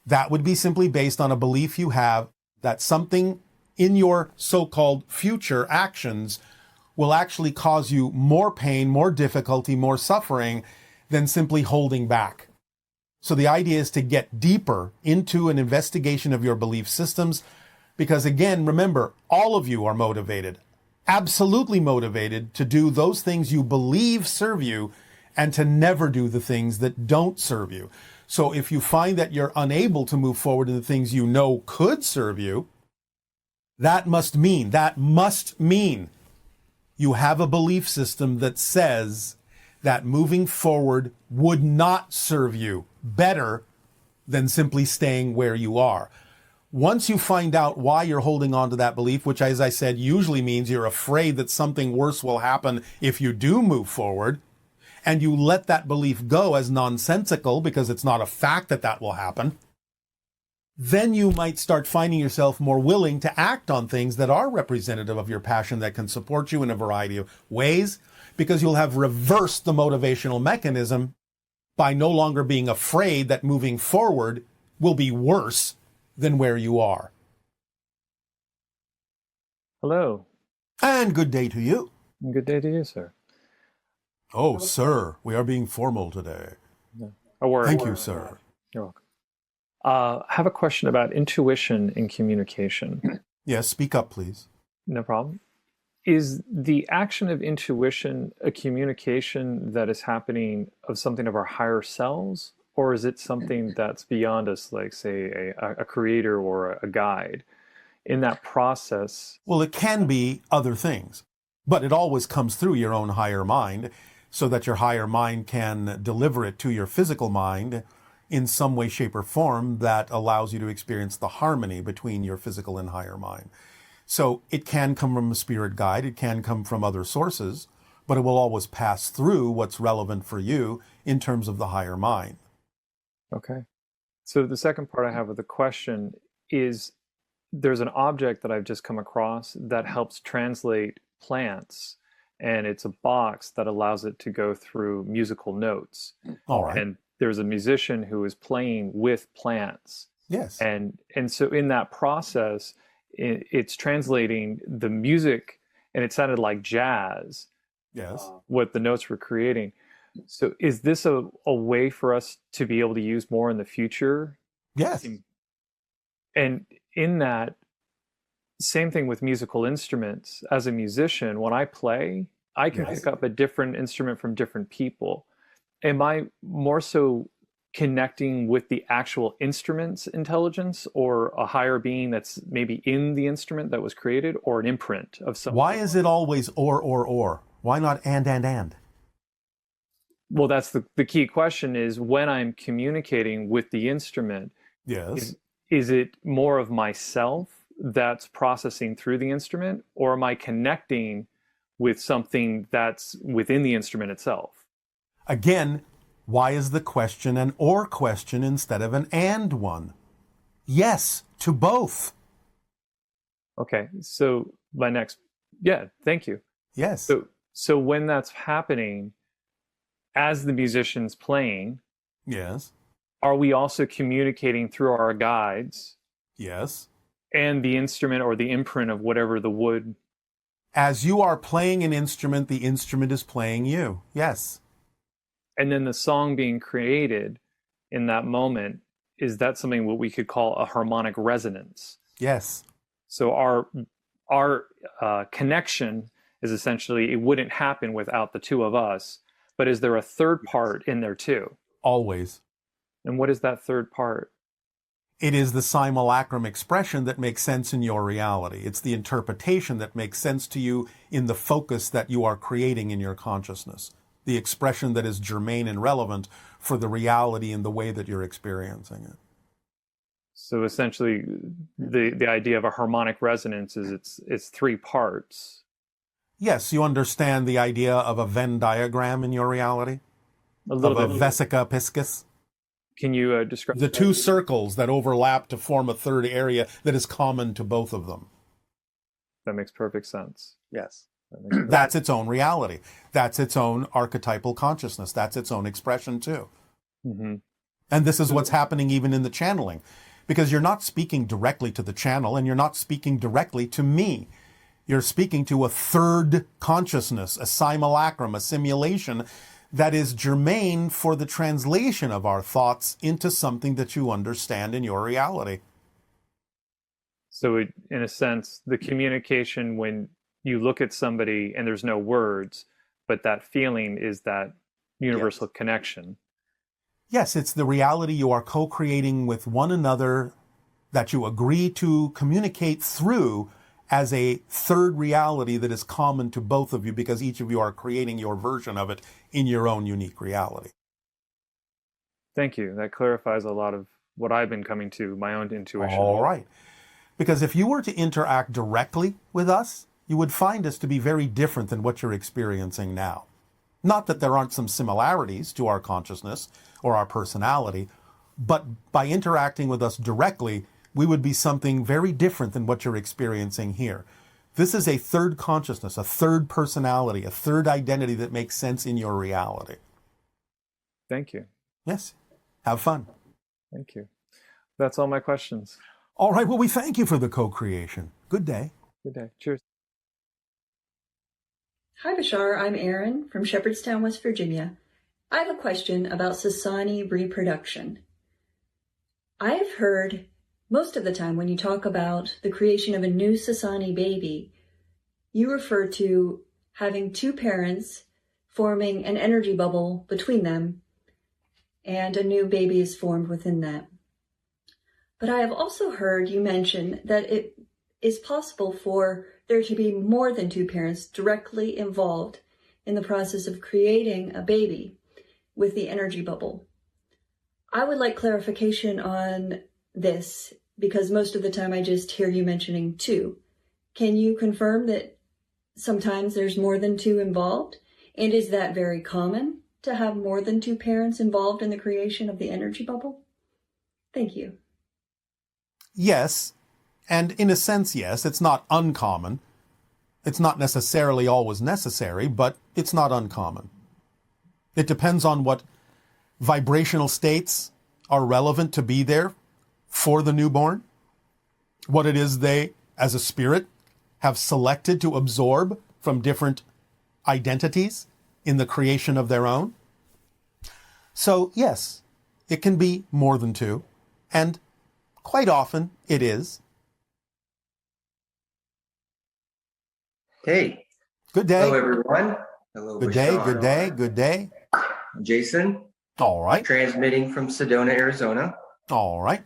That would be simply based on a belief you have that something in your so-called future actions will actually cause you more pain, more difficulty, more suffering than simply holding back. So the idea is to get deeper into an investigation of your belief systems, because again, remember, all of you are motivated, absolutely motivated to do those things you believe serve you and to never do the things that don't serve you. So if you find that you're unable to move forward in the things you know could serve you, that must mean you have a belief system that says that moving forward would not serve you better than simply staying where you are. Once you find out why you're holding on to that belief, which, as I said, usually means you're afraid that something worse will happen if you do move forward, and you let that belief go as nonsensical because it's not a fact that that will happen, then you might start finding yourself more willing to act on things that are representative of your passion that can support you in a variety of ways, because you'll have reversed the motivational mechanism by no longer being afraid that moving forward will be worse than where you are. Hello. And good day to you. Good day to you, sir. Oh, sir, we are being formal today. Thank you, sir. You're welcome. I have a question about intuition in communication. Yes, speak up, please. No problem. Is the action of intuition a communication that is happening of something of our higher selves, or is it something that's beyond us, like, say, a creator or a guide? In that process... Well, it can be other things, but it always comes through your own higher mind, so that your higher mind can deliver it to your physical mind in some way, shape, or form that allows you to experience the harmony between your physical and higher mind. So it can come from a spirit guide, it can come from other sources, but it will always pass through what's relevant for you in terms of the higher mind. Okay. So the second part I have of the question is, there's an object that I've just come across that helps translate plants, and it's a box that allows it to go through musical notes. All right. And there's a musician who is playing with plants. Yes. And so in that process, it's translating the music, and it sounded like jazz. Yes. What the notes were creating. So is this a way for us to be able to use more in the future? Yes. And in that, same thing with musical instruments. As a musician, when I play, I can pick up a different instrument from different people. Am I more so connecting with the actual instrument's intelligence, or a higher being that's maybe in the instrument that was created, or an imprint of something? Why is it always or? Why not and? Well, that's the key question, is when I'm communicating with the instrument, Yes. is it more of myself that's processing through the instrument, or am I connecting with something that's within the instrument itself? Again, why is the question an or question instead of an and one? Yes, to both. Okay, so thank you. Yes. So when that's happening, as the musician's playing, Yes. are we also communicating through our guides? Yes. And the instrument or the imprint of whatever the wood? As you are playing an instrument, the instrument is playing you. Yes. And then the song being created in that moment, is that something what we could call a harmonic resonance? Yes. So our connection is essentially, it wouldn't happen without the two of us, but is there a third part in there too? Always. And what is that third part? It is the simulacrum expression that makes sense in your reality. It's the interpretation that makes sense to you in the focus that you are creating in your consciousness. The expression that is germane and relevant for the reality and the way that you're experiencing it. So essentially, the idea of a harmonic resonance is it's three parts. Yes, you understand the idea of a Venn diagram in your reality? A little of bit. A vesica piscis? Can you describe the two circles that overlap to form a third area that is common to both of them? That makes perfect sense. Yes. That's its own reality. That's its own archetypal consciousness. That's its own expression too. Mm-hmm. And this is what's happening even in the channeling, because you're not speaking directly to the channel and you're not speaking directly to me. You're speaking to a third consciousness, a simulacrum, a simulation that is germane for the translation of our thoughts into something that you understand in your reality. So in a sense, the communication when you look at somebody and there's no words, but that feeling is that universal connection. Yes, it's the reality you are co-creating with one another that you agree to communicate through as a third reality that is common to both of you, because each of you are creating your version of it in your own unique reality. Thank you. That clarifies a lot of what I've been coming to, my own intuition. All right. Because if you were to interact directly with us, you would find us to be very different than what you're experiencing now. Not that there aren't some similarities to our consciousness or our personality, but by interacting with us directly, we would be something very different than what you're experiencing here. This is a third consciousness, a third personality, a third identity that makes sense in your reality. Thank you. Yes. Have fun. Thank you. That's all my questions. All right. Well, we thank you for the co-creation. Good day. Good day. Cheers. Hi, Bashar. I'm Erin from Shepherdstown, West Virginia. I have a question about Sasani reproduction. I have heard most of the time when you talk about the creation of a new Sasani baby, you refer to having two parents forming an energy bubble between them, and a new baby is formed within that. But I have also heard you mention that it is possible for there to be more than two parents directly involved in the process of creating a baby with the energy bubble. I would like clarification on this, because most of the time I just hear you mentioning two. Can you confirm that sometimes there's more than two involved? And is that very common to have more than two parents involved in the creation of the energy bubble? Thank you. Yes. And in a sense, yes, it's not uncommon. It's not necessarily always necessary, but it's not uncommon. It depends on what vibrational states are relevant to be there for the newborn, what it is they, as a spirit, have selected to absorb from different identities in the creation of their own. So, yes, it can be more than two, and quite often it is. Hey. Good day. Hello, everyone. Hello, Good Bashar. day, good day, good day. I'm Jason. All right. Transmitting from Sedona, Arizona. All right.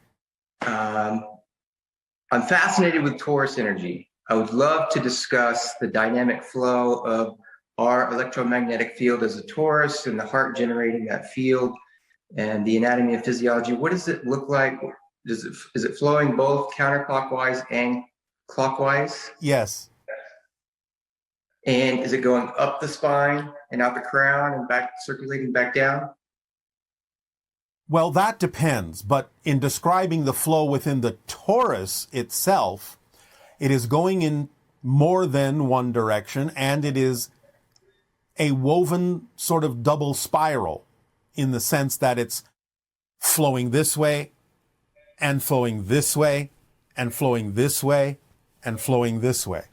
I'm fascinated with Taurus energy. I would love to discuss the dynamic flow of our electromagnetic field as a Taurus and the heart generating that field and the anatomy and physiology. What does it look like? Is it flowing both counterclockwise and clockwise? Yes. And is it going up the spine and out the crown and back, circulating back down? Well, that depends. But in describing the flow within the torus itself, It is going in more than one direction, and it is a woven sort of double spiral in the sense that it's flowing this way and flowing this way and flowing this way and flowing this way.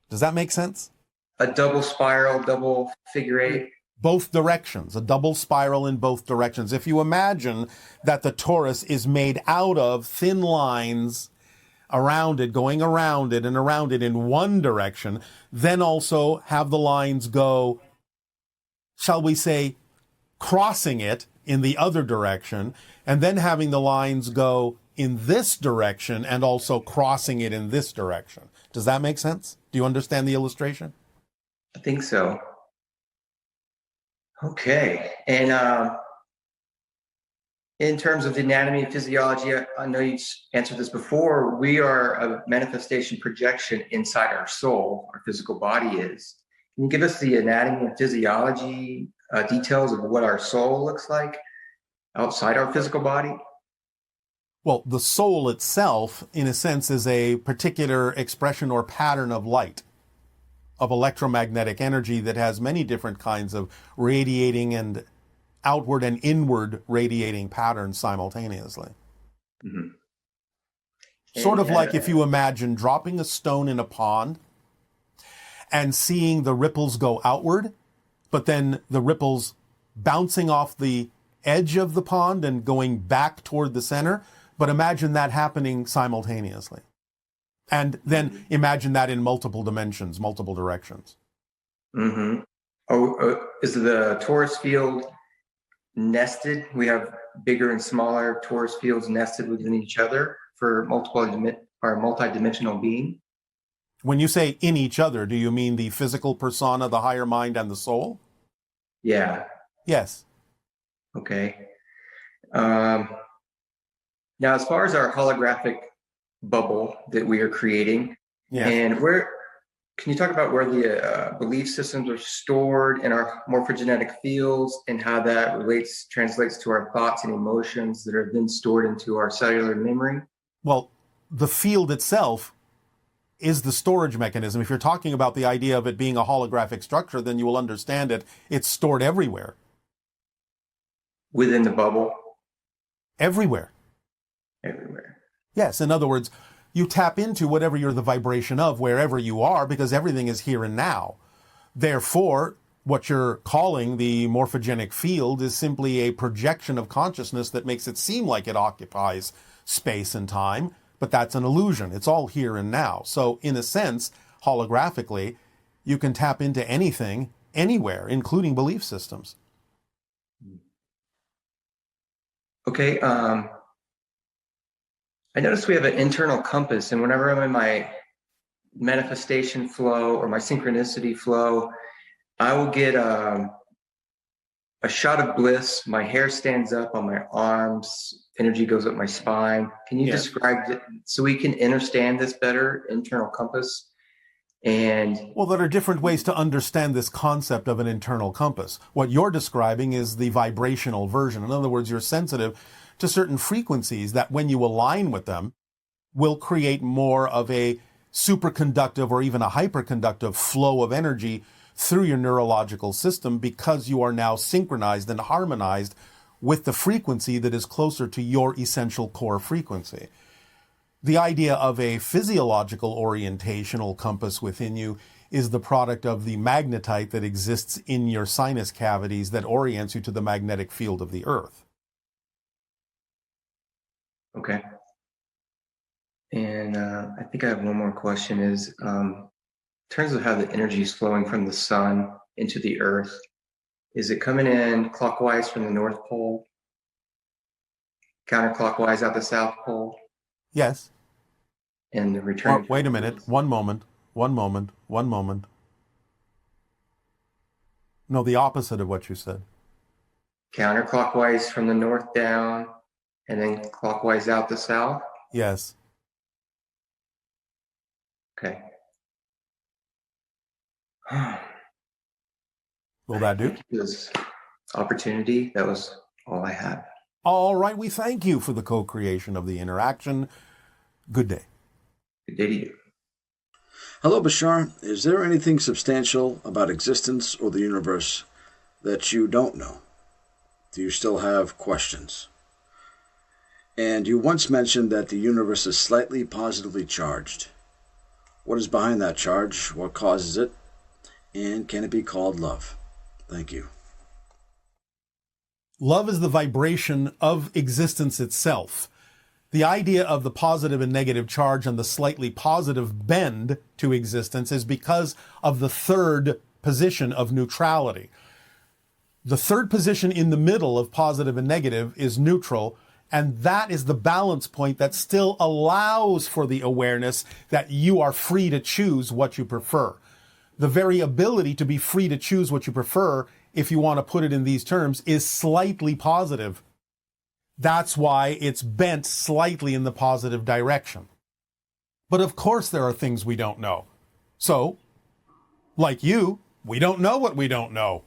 Does that make sense? A double spiral, double figure eight. Both directions, a double spiral in both directions. If you imagine that the torus is made out of thin lines around it, going around it and around it in one direction, then also have the lines go, shall we say, crossing it in the other direction, and then having the lines go in this direction and also crossing it in this direction. Does that make sense? Do you understand the illustration? I think so. Okay. And in terms of the anatomy and physiology, I know you answered this before. We are a manifestation projection inside our soul, our physical body is. Can you give us the anatomy and physiology details of what our soul looks like outside our physical body? Well, the soul itself, in a sense, is a particular expression or pattern of light, of electromagnetic energy that has many different kinds of radiating and outward and inward radiating patterns simultaneously. Mm-hmm. Sort of like if you imagine dropping a stone in a pond and seeing the ripples go outward, but then the ripples bouncing off the edge of the pond and going back toward the center. But imagine that happening simultaneously. And then imagine that in multiple dimensions, multiple directions. Mm-hmm. Is the torus field nested? We have bigger and smaller torus fields nested within each other for multidimensional being? When you say in each other, do you mean the physical persona, the higher mind, and the soul? Yeah. Yes. Okay. Now, as far as our holographic bubble that we are creating, and can you talk about where the belief systems are stored in our morphogenetic fields and how that translates to our thoughts and emotions that are then stored into our cellular memory? Well, the field itself is the storage mechanism. If you're talking about the idea of it being a holographic structure, then you will understand it. It's stored everywhere. Within the bubble? Everywhere. Everywhere. Yes, in other words, you tap into whatever you're the vibration of wherever you are because everything is here and now. Therefore, what you're calling the morphogenic field is simply a projection of consciousness that makes it seem like it occupies space and time, but that's an illusion. It's all here and now. So in a sense, holographically, you can tap into anything, anywhere, including belief systems. Okay, I notice we have an internal compass, and whenever I'm in my manifestation flow or my synchronicity flow, I will get a shot of bliss. My hair stands up on my arms, energy goes up my spine. Can you describe it so we can understand this better, internal compass? And well, there are different ways to understand this concept of an internal compass. What you're describing is the vibrational version. In other words, you're sensitive to certain frequencies that when you align with them will create more of a superconductive or even a hyperconductive flow of energy through your neurological system because you are now synchronized and harmonized with the frequency that is closer to your essential core frequency. The idea of a physiological orientational compass within you is the product of the magnetite that exists in your sinus cavities that orients you to the magnetic field of the earth. Okay. And I think I have one more question is, in terms of how the energy is flowing from the sun into the earth, is it coming in clockwise from the North Pole, counterclockwise out the South Pole? Yes. And the return... Wait a minute. One moment. No, the opposite of what you said. Counterclockwise from the north down, and then clockwise out the south? Yes. Okay. Will that do? This opportunity, that was all I had. All right, we thank you for the co-creation of the interaction. Good day. Good day to you. Hello, Bashar. Is there anything substantial about existence or the universe that you don't know? Do you still have questions? And you once mentioned that the universe is slightly positively charged. What is behind that charge? What causes it? And can it be called love? Thank you. Love is the vibration of existence itself. The idea of the positive and negative charge and the slightly positive bend to existence is because of the third position of neutrality. The third position in the middle of positive and negative is neutral, and that is the balance point that still allows for the awareness that you are free to choose what you prefer. The very ability to be free to choose what you prefer, if you want to put it in these terms, is slightly positive. That's why it's bent slightly in the positive direction. But of course there are things we don't know. So, like you, we don't know what we don't know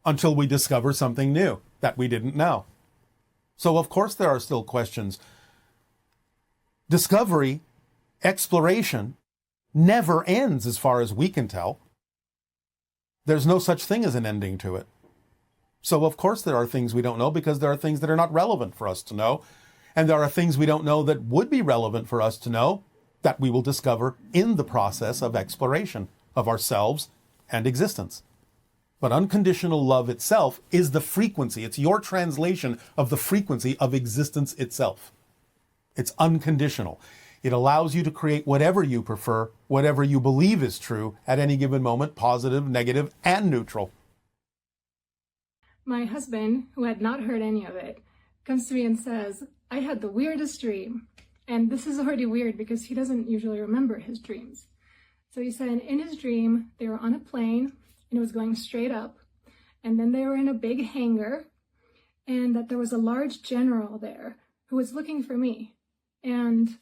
until we discover something new that we didn't know. So of course there are still questions. Discovery, exploration, never ends as far as we can tell. There's no such thing as an ending to it. So of course there are things we don't know because there are things that are not relevant for us to know. And there are things we don't know that would be relevant for us to know that we will discover in the process of exploration of ourselves and existence. But unconditional love itself is the frequency. It's your translation of the frequency of existence itself. It's unconditional. It allows you to create whatever you prefer, whatever you believe is true at any given moment, positive, negative, and neutral. My husband, who had not heard any of it, comes to me and says, I had the weirdest dream. And this is already weird because he doesn't usually remember his dreams. So he said in his dream, they were on a plane and it was going straight up. And then they were in a big hangar and that there was a large general there who was looking for me. And